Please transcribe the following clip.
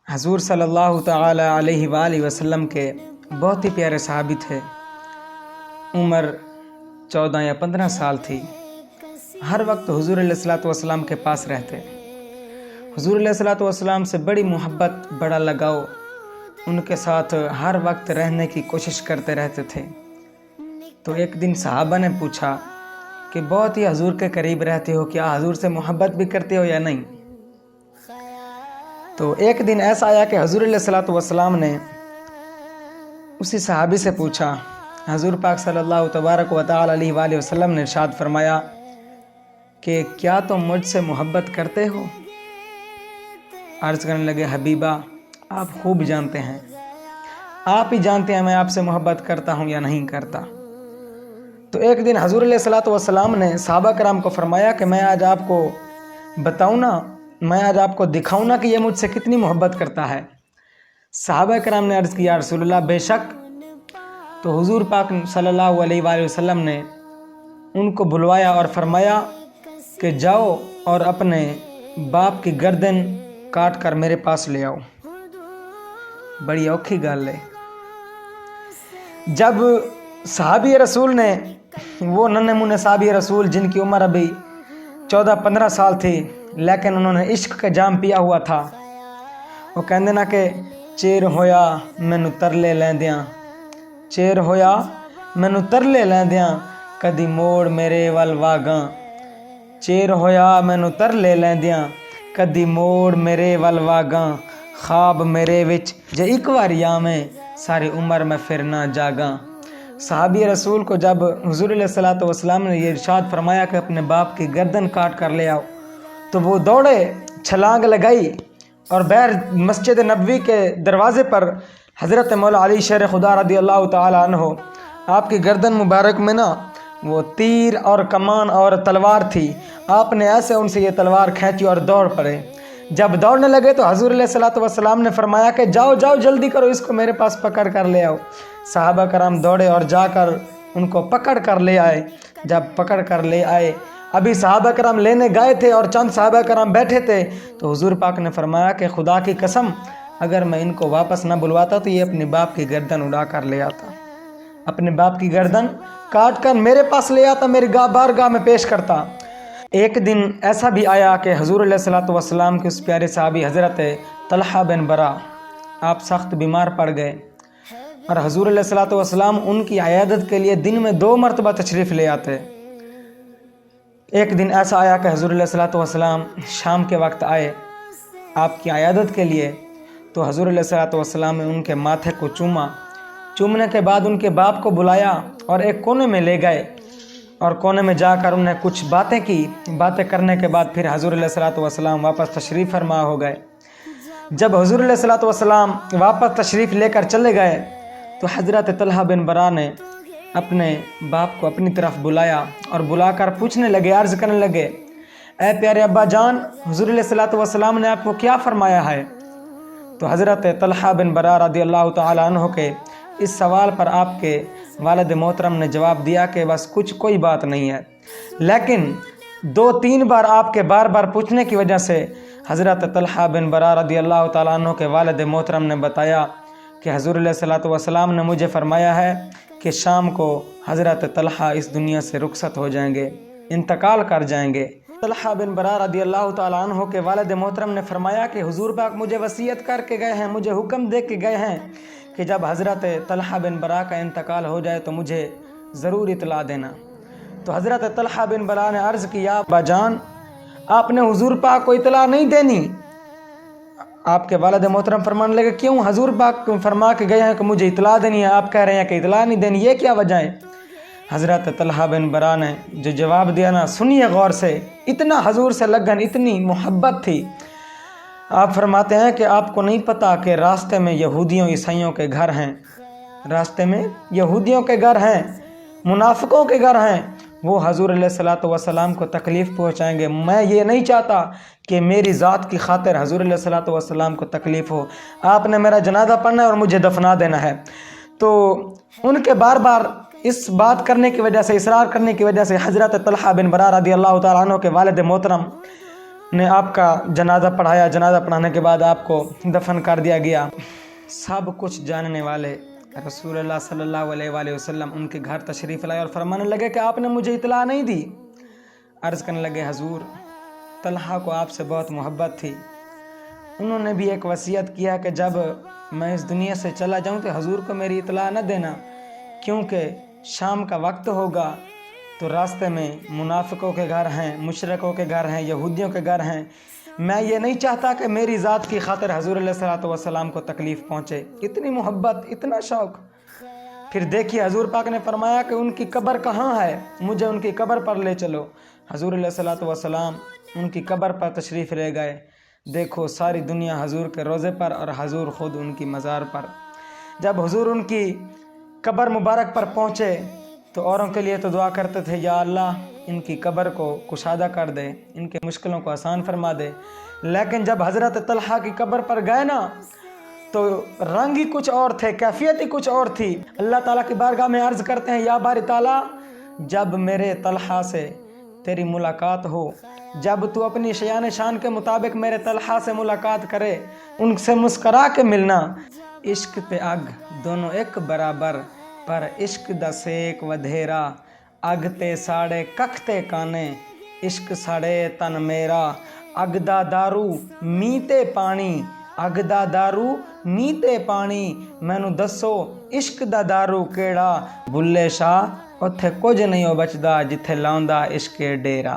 حضور صلی اللہ تعالی علیہ وآلہ وسلم کے بہت ہی پیارے صحابی تھے۔ عمر 14 یا 15 سال تھی۔ ہر وقت حضور علیہ الصلوۃ والسلام کے پاس رہتے۔ حضور علیہ الصلوۃ والسلام سے بڑی محبت، بڑا لگاؤ، ان کے ساتھ ہر وقت رہنے کی کوشش کرتے رہتے تھے۔ تو ایک دن صحابہ نے پوچھا کہ بہت ہی حضور کے قریب رہتے ہو، کیا حضور سے محبت بھی کرتے ہو یا نہیں؟ تو ایک دن ایسا آیا کہ حضور علیہ الصلوۃ والسلام نے اسی صحابی سے پوچھا۔ حضور پاک صلی اللہ تبارک و تعالی علیہ وآلہ وسلم نے ارشاد فرمایا کہ کیا تم مجھ سے محبت کرتے ہو؟ عرض کرنے لگے، حبیبہ آپ خوب جانتے ہیں، آپ ہی جانتے ہیں میں آپ سے محبت کرتا ہوں یا نہیں کرتا۔ تو ایک دن حضور علیہ الصلوۃ والسلام نے صحابہ کرام کو فرمایا کہ میں آج آپ کو بتاؤں نا، میں آج آپ کو دکھاؤں نا کہ یہ مجھ سے کتنی محبت کرتا ہے۔ صحابہ کرام نے عرض کیا، رسول اللہ بے شک۔ تو حضور پاک صلی اللہ علیہ وآلہ وسلم نے ان کو بلوایا اور فرمایا کہ جاؤ اور اپنے باپ کی گردن کاٹ کر میرے پاس لے آؤ۔ بڑی اوکھی گل ہے۔ جب صحابی رسول نے، وہ ننھے منھے صحابی رسول جن کی عمر ابھی 14-15 سال تھی، لیکن انہوں نے عشق کا جام پیا ہوا تھا، وہ کہندے نا کہ چیر ہویا مینوں ترلے لیندیاں، چیر ہویا مینوں ترلے لیندیاں، کدی موڑ میرے ول واگاں، چیر ہویا مینوں ترلے لیندیاں، کدی موڑ میرے ول واگاں، خواب میرے وچ جے ایک واری آویں، ساری عمر میں پھر نہ جاگاں۔ صحابی رسول کو جب حضور علیہ الصلوۃ والسلام نے یہ ارشاد فرمایا کہ اپنے باپ کی گردن کاٹ کر لے آؤ، تو وہ دوڑے، چھلانگ لگائی اور بہر مسجد نبوی کے دروازے پر حضرت مولا علی شیر خدا رضی اللہ تعالی عنہ، آپ کی گردن مبارک میں نا وہ تیر اور کمان اور تلوار تھی، آپ نے ایسے ان سے یہ تلوار کھینچی اور دوڑ پڑے۔ جب دوڑنے لگے تو حضور علیہ الصلوۃ والسلام نے فرمایا کہ جاؤ جاؤ جلدی کرو، اس کو میرے پاس پکڑ کر لے آؤ۔ صحابہ کرام دوڑے اور جا کر ان کو پکڑ کر لے آئے۔ جب پکڑ کر لے آئے، ابھی صحابہ کرام لینے گئے تھے اور چند صحابہ کرام بیٹھے تھے، تو حضور پاک نے فرمایا کہ خدا کی قسم اگر میں ان کو واپس نہ بلواتا تو یہ اپنے باپ کی گردن اڑا کر لے آتا، اپنے باپ کی گردن کاٹ کر میرے پاس لے آتا، میری بارگاہ میں پیش کرتا۔ ایک دن ایسا بھی آیا کہ حضور علیہ الصلوۃ والسلام کے اس پیارے صحابی حضرت طلحہ بن برا آپ سخت بیمار پڑ گئے، اور حضور علیہ الصلوۃ والسلام ان کی عیادت کے لیے دن میں 2 مرتبہ تشریف لے آتے۔ ایک دن ایسا آیا کہ حضور علیہ الصلوۃ والسلام شام کے وقت آئے آپ کی عیادت کے لیے، تو حضور علیہ الصلوۃ والسلام نے ان کے ماتھے کو چوما، چومنے کے بعد ان کے باپ کو بلایا اور ایک کونے میں لے گئے، اور کونے میں جا کر انہیں کچھ باتیں کی۔ باتیں کرنے کے بعد پھر حضور علیہ الصلوۃ والسلام واپس تشریف فرما ہو گئے۔ جب حضور علیہ الصلوۃ والسلام واپس تشریف لے کر چلے گئے تو حضرت طلحہ بن برا نے اپنے باپ کو اپنی طرف بلایا اور بلا کر پوچھنے لگے، عرض کرنے لگے، اے پیارے ابا جان، حضور علیہ الصلوۃ والسلام نے آپ کو کیا فرمایا ہے؟ تو حضرت طلحہ بن برا رضی اللہ تعالی عنہ کے اس سوال پر آپ کے والد محترم نے جواب دیا کہ بس کوئی بات نہیں ہے، لیکن 2-3 بار آپ کے بار بار پوچھنے کی وجہ سے حضرت طلحہ بن برا رضی اللہ تعالیٰ عنہ کے والد محترم نے بتایا کہ حضور علیہ الصلوۃ والسلام نے مجھے فرمایا ہے کہ شام کو حضرت طلحہ اس دنیا سے رخصت ہو جائیں گے، انتقال کر جائیں گے۔ طلحہ بن برا رضی اللہ تعالیٰ عنہ کے والد محترم نے فرمایا کہ حضور پاک مجھے وصیت کر کے گئے ہیں، مجھے حکم دے کے گئے ہیں کہ جب حضرت طلحہ بن برا کا انتقال ہو جائے تو مجھے ضرور اطلاع دینا۔ تو حضرت طلحہ بن برا نے عرض کیا، ابا جان آپ نے حضور پاک کو اطلاع نہیں دینی؟ آپ کے والد محترم فرمانے لگے، کیوں؟ حضور پاک فرما کے گئے ہیں کہ مجھے اطلاع دینی ہے، آپ کہہ رہے ہیں کہ اطلاع نہیں دینی، یہ کیا وجہ ہے؟ حضرت طلحہ بن برا نے جو جواب دیا نا، سنیے غور سے، اتنا حضور سے لگن، اتنی محبت تھی۔ آپ فرماتے ہیں کہ آپ کو نہیں پتہ کہ راستے میں یہودیوں عیسائیوں کے گھر ہیں، راستے میں یہودیوں کے گھر ہیں، منافقوں کے گھر ہیں، وہ حضور علیہ الصلوۃ والسلام کو تکلیف پہنچائیں گے۔ میں یہ نہیں چاہتا کہ میری ذات کی خاطر حضور علیہ الصلوۃ والسلام کو تکلیف ہو، آپ نے میرا جنازہ پڑھنا ہے اور مجھے دفنا دینا ہے۔ تو ان کے بار بار اس بات کرنے کی وجہ سے، اصرار کرنے کی وجہ سے حضرت طلحہ بن برا رضی اللہ تعالیٰ عنہ کے والد محترم نے آپ کا جنازہ پڑھایا، جنازہ پڑھانے کے بعد آپ کو دفن کر دیا گیا۔ سب کچھ جاننے والے رسول اللہ صلی اللہ علیہ وآلہ وسلم ان کے گھر تشریف لائے اور فرمانے لگے کہ آپ نے مجھے اطلاع نہیں دی۔ عرض کرنے لگے حضور طلحہ کو آپ سے بہت محبت تھی، انہوں نے بھی ایک وصیت کیا کہ جب میں اس دنیا سے چلا جاؤں تو حضور کو میری اطلاع نہ دینا، کیونکہ شام کا وقت ہوگا تو راستے میں منافقوں کے گھر ہیں، مشرکوں کے گھر ہیں، یہودیوں کے گھر ہیں، میں یہ نہیں چاہتا کہ میری ذات کی خاطر حضور علیہ الصلوۃ والسلام کو تکلیف پہنچے۔ اتنی محبت، اتنا شوق۔ پھر دیکھیے حضور پاک نے فرمایا کہ ان کی قبر کہاں ہے، مجھے ان کی قبر پر لے چلو۔ حضور علیہ الصلوۃ والسلام ان کی قبر پر تشریف لے گئے۔ دیکھو ساری دنیا حضور کے روضے پر اور حضور خود ان کی مزار پر۔ جب حضور ان کی قبر مبارک پر پہنچے تو اوروں کے لیے تو دعا کرتے تھے، یا اللہ ان کی قبر کو کشادہ کر دے، ان کے مشکلوں کو آسان فرما دے۔ لیکن جب حضرت طلحہ کی قبر پر گئے نا تو رنگ ہی کچھ اور تھے، کیفیت ہی کچھ اور تھی۔ اللہ تعالیٰ کی بارگاہ میں عرض کرتے ہیں، یا باری تعالیٰ جب میرے طلحہ سے تیری ملاقات ہو، جب تو اپنی شان کے مطابق میرے طلحہ سے ملاقات کرے، ان سے مسکرا کے ملنا۔ عشق تے اگ دونوں ایک برابر، پر عشق دا سیک ودھیرا، اگ تے ساڑے ککھ تے کانے، عشق ساڑے تن میرا، اگ دا دارو میتے پانی، اگ دا دارو میتے پانی، مینوں دسو عشق دا دارو کیڑا، بلے شاہ اتھے کچھ نہیں ہو بچدا جتھے لاؤندا عشق ڈیرا۔